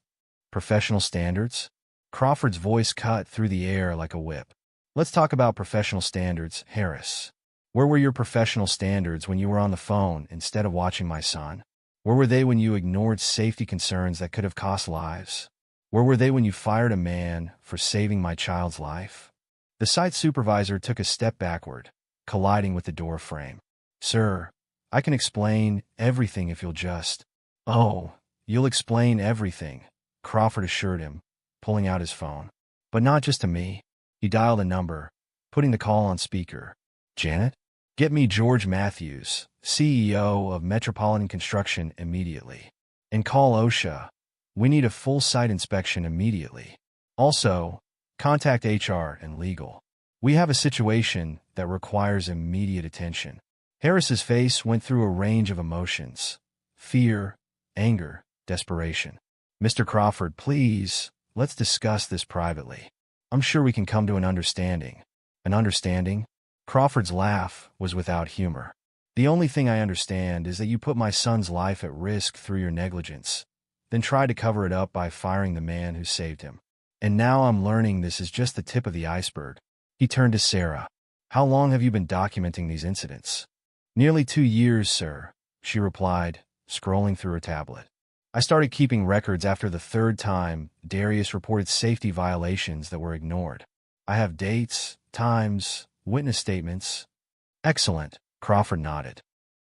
Professional standards? Crawford's voice cut through the air like a whip. Let's talk about professional standards, Harris. Where were your professional standards when you were on the phone instead of watching my son? Where were they when you ignored safety concerns that could have cost lives? Where were they when you fired a man for saving my child's life? The site supervisor took a step backward, colliding with the door frame. Sir, I can explain everything if you'll just... Oh, you'll explain everything, Crawford assured him, pulling out his phone. But not just to me. He dialed a number, putting the call on speaker. Janet? Get me George Matthews, CEO of Metropolitan Construction, immediately. And call OSHA. We need a full site inspection immediately. Also, contact HR and legal. We have a situation that requires immediate attention. Harris's face went through a range of emotions. Fear, anger, desperation. Mr. Crawford, please, let's discuss this privately. I'm sure we can come to an understanding. An understanding? Crawford's laugh was without humor. The only thing I understand is that you put my son's life at risk through your negligence, then tried to cover it up by firing the man who saved him. And now I'm learning this is just the tip of the iceberg. He turned to Sarah. How long have you been documenting these incidents? Nearly 2 years, sir, she replied, scrolling through her tablet. I started keeping records after the 3rd time Darius reported safety violations that were ignored. I have dates, times, witness statements. Excellent, Crawford nodded.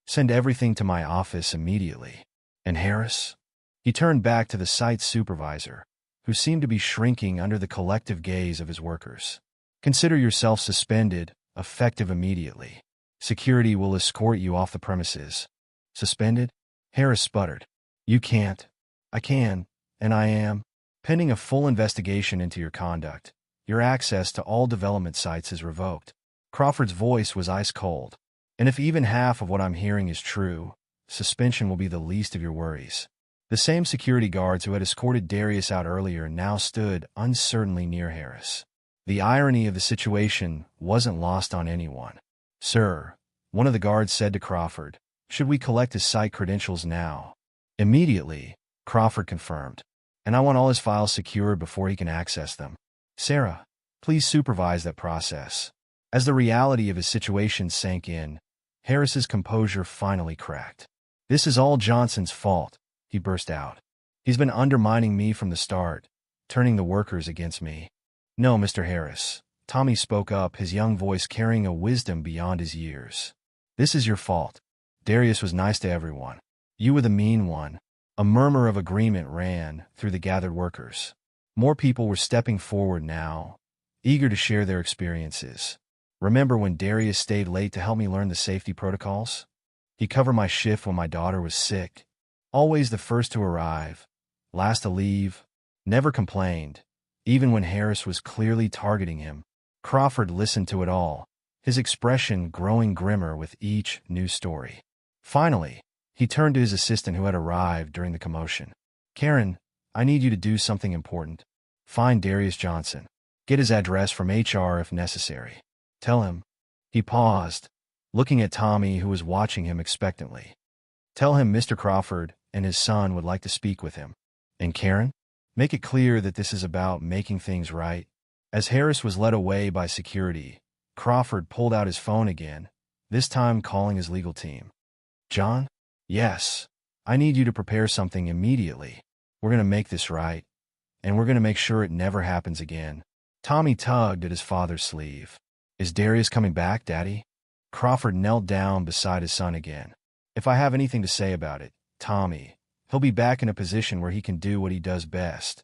Send everything to my office immediately. And Harris? He turned back to the site supervisor, who seemed to be shrinking under the collective gaze of his workers. Consider yourself suspended, effective immediately. Security will escort you off the premises. Suspended? Harris sputtered. You can't. I can, and I am. Pending a full investigation into your conduct, your access to all development sites is revoked. Crawford's voice was ice cold. And if even half of what I'm hearing is true, suspension will be the least of your worries. The same security guards who had escorted Darius out earlier now stood uncertainly near Harris. The irony of the situation wasn't lost on anyone. Sir, one of the guards said to Crawford, should we collect his site credentials now? Immediately, Crawford confirmed. And I want all his files secured before he can access them. Sarah, please supervise that process. As the reality of his situation sank in, Harris's composure finally cracked. This is all Johnson's fault, he burst out. He's been undermining me from the start, turning the workers against me. No, Mr. Harris, Tommy spoke up, his young voice carrying a wisdom beyond his years. This is your fault. Darius was nice to everyone. You were the mean one. A murmur of agreement ran through the gathered workers. More people were stepping forward now, eager to share their experiences. Remember when Darius stayed late to help me learn the safety protocols? He covered my shift when my daughter was sick. Always the first to arrive, last to leave, never complained, even when Harris was clearly targeting him. Crawford listened to it all, his expression growing grimmer with each new story. Finally, he turned to his assistant who had arrived during the commotion. Karen, I need you to do something important. Find Darius Johnson. Get his address from HR if necessary. Tell him. He paused, looking at Tommy, who was watching him expectantly. Tell him Mr. Crawford and his son would like to speak with him. And Karen? Make it clear that this is about making things right. As Harris was led away by security, Crawford pulled out his phone again, this time calling his legal team. John? Yes. I need you to prepare something immediately. We're going to make this right, and we're going to make sure it never happens again. Tommy tugged at his father's sleeve. Is Darius coming back, Daddy? Crawford knelt down beside his son again. If I have anything to say about it, Tommy, he'll be back in a position where he can do what he does best,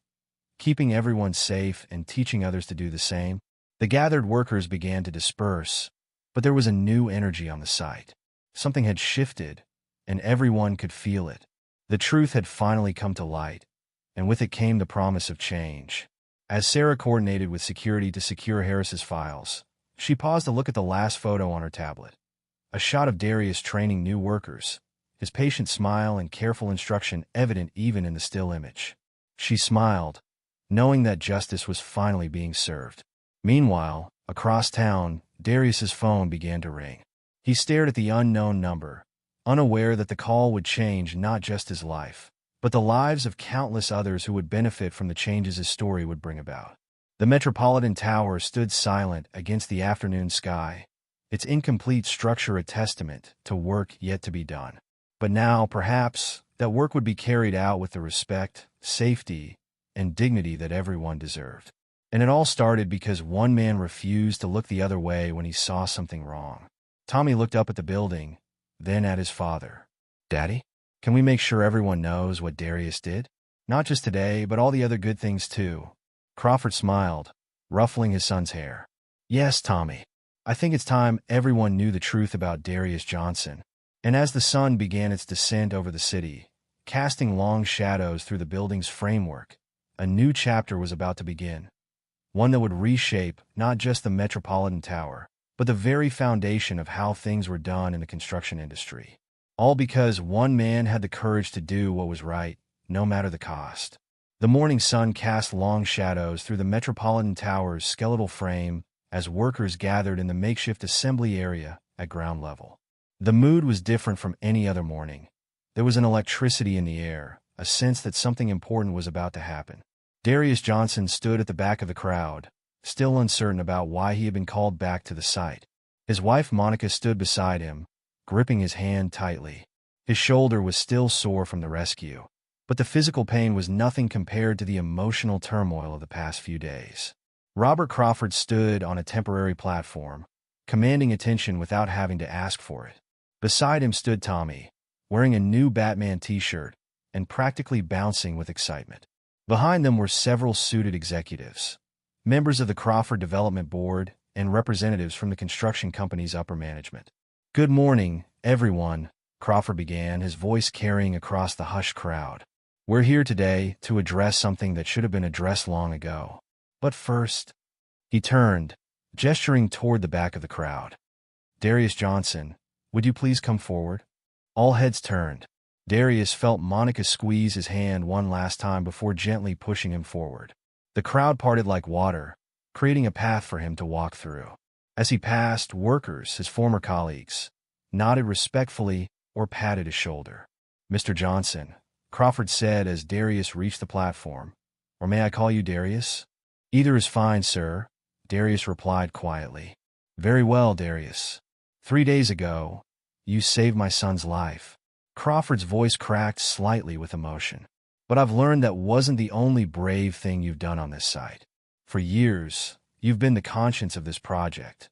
keeping everyone safe and teaching others to do the same. The gathered workers began to disperse, but there was a new energy on the site. Something had shifted, and everyone could feel it. The truth had finally come to light, and with it came the promise of change. As Sarah coordinated with security to secure Harris's files, she paused to look at the last photo on her tablet. A shot of Darius training new workers, his patient smile and careful instruction evident even in the still image. She smiled, knowing that justice was finally being served. Meanwhile, across town, Darius's phone began to ring. He stared at the unknown number, unaware that the call would change not just his life, but the lives of countless others who would benefit from the changes his story would bring about. The Metropolitan Tower stood silent against the afternoon sky, its incomplete structure a testament to work yet to be done. But now, perhaps, that work would be carried out with the respect, safety, and dignity that everyone deserved. And it all started because one man refused to look the other way when he saw something wrong. Tommy looked up at the building, then at his father. Daddy, can we make sure everyone knows what Darius did? Not just today, but all the other good things too. Crawford smiled, ruffling his son's hair. Yes, Tommy. I think it's time everyone knew the truth about Darius Johnson. And as the sun began its descent over the city, casting long shadows through the building's framework, a new chapter was about to begin. One that would reshape not just the Metropolitan Tower, but the very foundation of how things were done in the construction industry. All because one man had the courage to do what was right, no matter the cost. The morning sun cast long shadows through the Metropolitan Tower's skeletal frame as workers gathered in the makeshift assembly area at ground level. The mood was different from any other morning. There was an electricity in the air, a sense that something important was about to happen. Darius Johnson stood at the back of the crowd, still uncertain about why he had been called back to the site. His wife Monica stood beside him, gripping his hand tightly. His shoulder was still sore from the rescue, but the physical pain was nothing compared to the emotional turmoil of the past few days. Robert Crawford stood on a temporary platform, commanding attention without having to ask for it. Beside him stood Tommy, wearing a new Batman t-shirt and practically bouncing with excitement. Behind them were several suited executives, members of the Crawford Development Board, and representatives from the construction company's upper management. Good morning, everyone, Crawford began, his voice carrying across the hushed crowd. We're here today to address something that should have been addressed long ago. But first, he turned, gesturing toward the back of the crowd. Darius Johnson, would you please come forward? All heads turned. Darius felt Monica squeeze his hand one last time before gently pushing him forward. The crowd parted like water, creating a path for him to walk through. As he passed, workers, his former colleagues, nodded respectfully or patted his shoulder. Mr. Johnson, Crawford said as Darius reached the platform. Or may I call you Darius? Either is fine, sir, Darius replied quietly. Very well, Darius. 3 days ago, you saved my son's life. Crawford's voice cracked slightly with emotion. But I've learned that wasn't the only brave thing you've done on this site. For years, you've been the conscience of this project,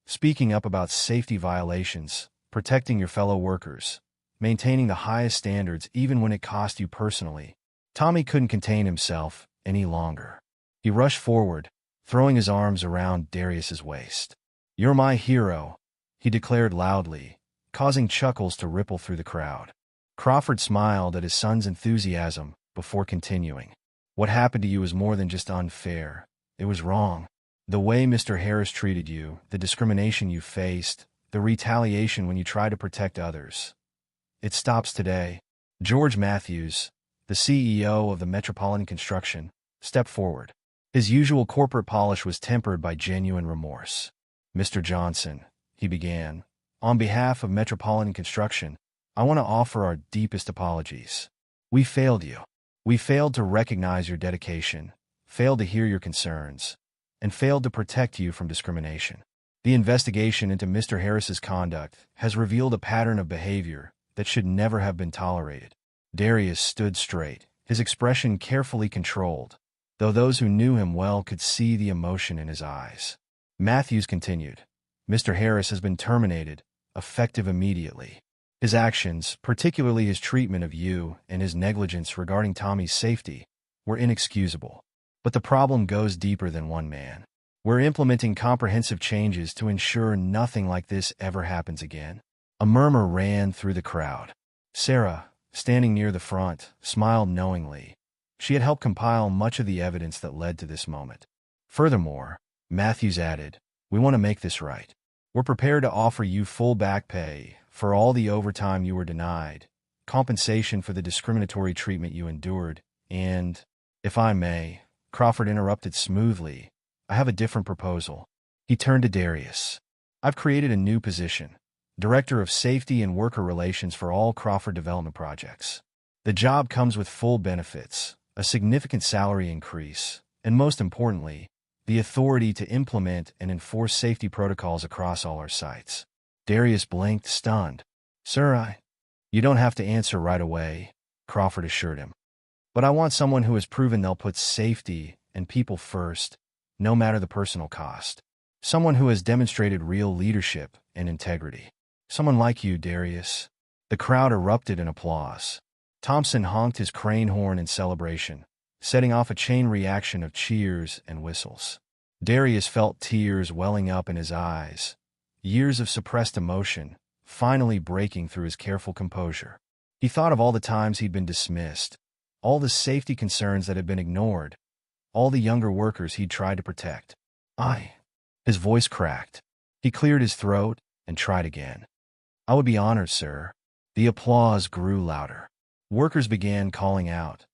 speaking up about safety violations, protecting your fellow workers, maintaining the highest standards even when it cost you personally. Tommy couldn't contain himself any longer. He rushed forward, throwing his arms around Darius's waist. You're my hero, he declared loudly, causing chuckles to ripple through the crowd. Crawford smiled at his son's enthusiasm before continuing. What happened to you was more than just unfair. It was wrong. The way Mr. Harris treated you, the discrimination you faced, the retaliation when you tried to protect others. It stops today. George Matthews, the CEO of the Metropolitan Construction, stepped forward. His usual corporate polish was tempered by genuine remorse. Mr. Johnson, he began, on behalf of Metropolitan Construction, I want to offer our deepest apologies. We failed you. We failed to recognize your dedication, failed to hear your concerns, and failed to protect you from discrimination. The investigation into Mr. Harris's conduct has revealed a pattern of behavior that should never have been tolerated. Darius stood straight, his expression carefully controlled, though those who knew him well could see the emotion in his eyes. Matthews continued, Mr. Harris has been terminated, effective immediately. His actions, particularly his treatment of you and his negligence regarding Tommy's safety, were inexcusable. But the problem goes deeper than one man. We're implementing comprehensive changes to ensure nothing like this ever happens again. A murmur ran through the crowd. Sarah, standing near the front, smiled knowingly. She had helped compile much of the evidence that led to this moment. Furthermore, Matthews added, we want to make this right. We're prepared to offer you full back pay for all the overtime you were denied, compensation for the discriminatory treatment you endured, and, if I may, Crawford interrupted smoothly, I have a different proposal. He turned to Darius. I've created a new position, Director of Safety and Worker Relations for all Crawford development projects. The job comes with full benefits, a significant salary increase, and most importantly, the authority to implement and enforce safety protocols across all our sites. Darius blinked, stunned. Sir, you don't have to answer right away, Crawford assured him. But I want someone who has proven they'll put safety and people first, no matter the personal cost. Someone who has demonstrated real leadership and integrity. Someone like you, Darius. The crowd erupted in applause. Thompson honked his crane horn in celebration, setting off a chain reaction of cheers and whistles. Darius felt tears welling up in his eyes, years of suppressed emotion finally breaking through his careful composure. He thought of all the times he'd been dismissed, all the safety concerns that had been ignored, all the younger workers he'd tried to protect. His voice cracked. He cleared his throat and tried again. I would be honored, sir. The applause grew louder. Workers began calling out,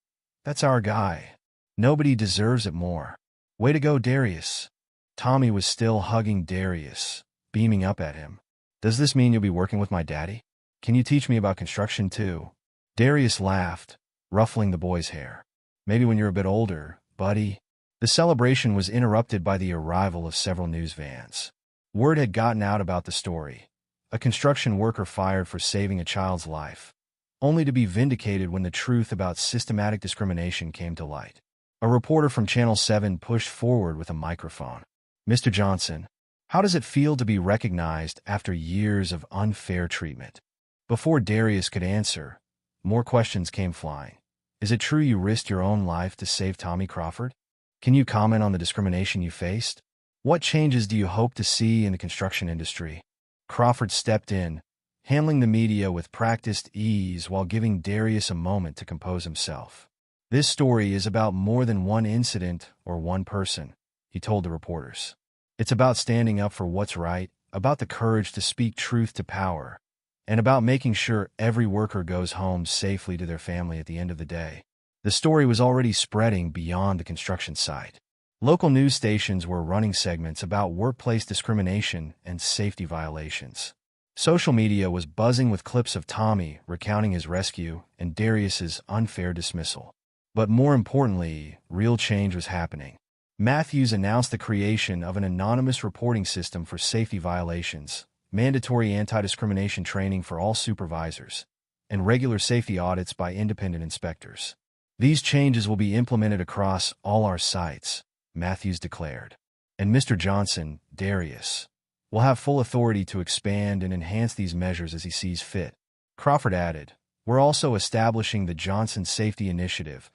That's our guy. Nobody deserves it more. Way to go, Darius. Tommy was still hugging Darius, beaming up at him. Does this mean you'll be working with my daddy? Can you teach me about construction too? Darius laughed, ruffling the boy's hair. Maybe when you're a bit older, buddy. The celebration was interrupted by the arrival of several news vans. Word had gotten out about the story. A construction worker fired for saving a child's life, only to be vindicated when the truth about systematic discrimination came to light. A reporter from Channel 7 pushed forward with a microphone. Mr. Johnson, how does it feel to be recognized after years of unfair treatment? Before Darius could answer, more questions came flying. Is it true you risked your own life to save Tommy Crawford? Can you comment on the discrimination you faced? What changes do you hope to see in the construction industry? Crawford stepped in, handling the media with practiced ease while giving Darius a moment to compose himself. This story is about more than one incident or one person, he told the reporters. It's about standing up for what's right, about the courage to speak truth to power, and about making sure every worker goes home safely to their family at the end of the day. The story was already spreading beyond the construction site. Local news stations were running segments about workplace discrimination and safety violations. Social media was buzzing with clips of Tommy recounting his rescue and Darius's unfair dismissal. But more importantly, real change was happening. Matthews announced the creation of an anonymous reporting system for safety violations, mandatory anti-discrimination training for all supervisors, and regular safety audits by independent inspectors. These changes will be implemented across all our sites, Matthews declared. And Mr. Johnson, Darius, will have full authority to expand and enhance these measures as he sees fit. Crawford added, We're also establishing the Johnson Safety Initiative,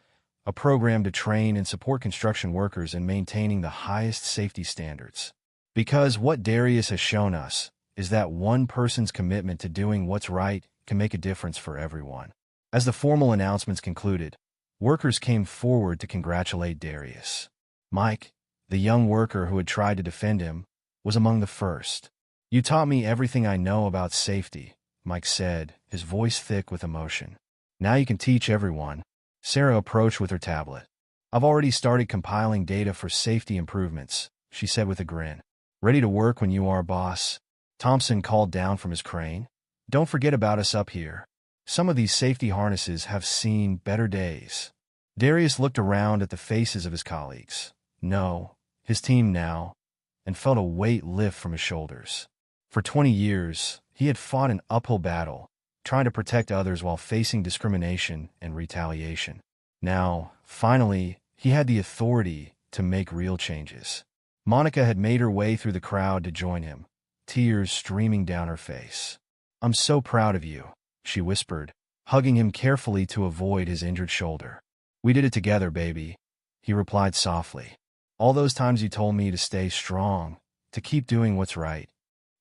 a program to train and support construction workers in maintaining the highest safety standards. Because what Darius has shown us is that one person's commitment to doing what's right can make a difference for everyone. As the formal announcements concluded, workers came forward to congratulate Darius. Mike, The young worker who had tried to defend him was among the first. "You taught me everything I know about safety," Mike said, his voice thick with emotion. "Now you can teach everyone." Sarah approached with her tablet. "I've already started compiling data for safety improvements," she said with a grin. "Ready to work when you are, boss." Thompson called down from his crane. "Don't forget about us up here. Some of these safety harnesses have seen better days." Darius looked around at the faces of his colleagues. No, his team now, and felt a weight lift from his shoulders. For 20 years, he had fought an uphill battle, trying to protect others while facing discrimination and retaliation. Now, finally, he had the authority to make real changes. Monica had made her way through the crowd to join him, tears streaming down her face. "I'm so proud of you," she whispered, hugging him carefully to avoid his injured shoulder. "We did it together, baby," he replied softly. "All those times you told me to stay strong, to keep doing what's right."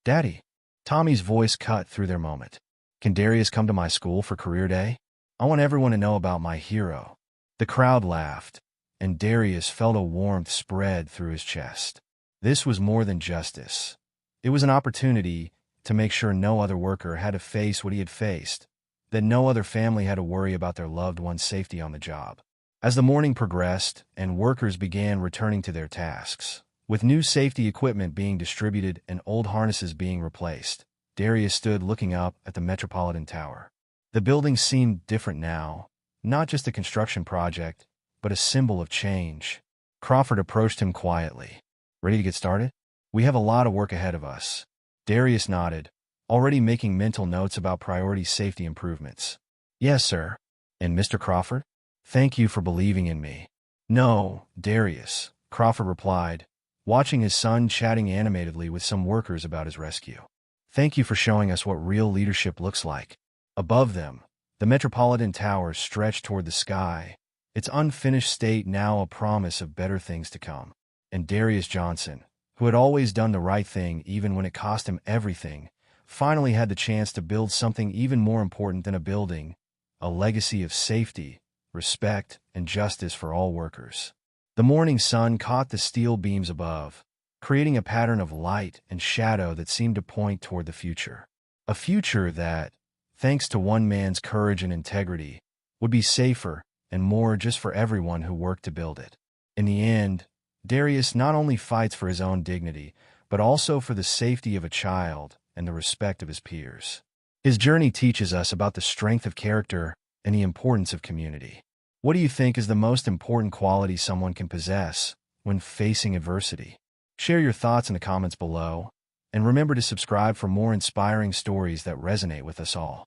"Daddy." Tommy's voice cut through their moment. "Can Darius come to my school for career day? I want everyone to know about my hero." The crowd laughed, and Darius felt a warmth spread through his chest. This was more than justice. It was an opportunity to make sure no other worker had to face what he had faced, that no other family had to worry about their loved one's safety on the job. As the morning progressed and workers began returning to their tasks, with new safety equipment being distributed and old harnesses being replaced, Darius stood looking up at the Metropolitan Tower. The building seemed different now, not just a construction project, but a symbol of change. Crawford approached him quietly. "Ready to get started? We have a lot of work ahead of us." Darius nodded, already making mental notes about priority safety improvements. "Yes, sir." "And Mr. Crawford? Thank you for believing in me." "No, Darius," Crawford replied, watching his son chatting animatedly with some workers about his rescue. "Thank you for showing us what real leadership looks like." Above them, the Metropolitan Tower stretched toward the sky, its unfinished state now a promise of better things to come. And Darius Johnson, who had always done the right thing even when it cost him everything, finally had the chance to build something even more important than a building, a legacy of safety, respect, and justice for all workers. The morning sun caught the steel beams above, creating a pattern of light and shadow that seemed to point toward the future. A future that, thanks to one man's courage and integrity, would be safer and more just for everyone who worked to build it. In the end, Darius not only fights for his own dignity, but also for the safety of a child and the respect of his peers. His journey teaches us about the strength of character and the importance of community. What do you think is the most important quality someone can possess when facing adversity? Share your thoughts in the comments below, and remember to subscribe for more inspiring stories that resonate with us all.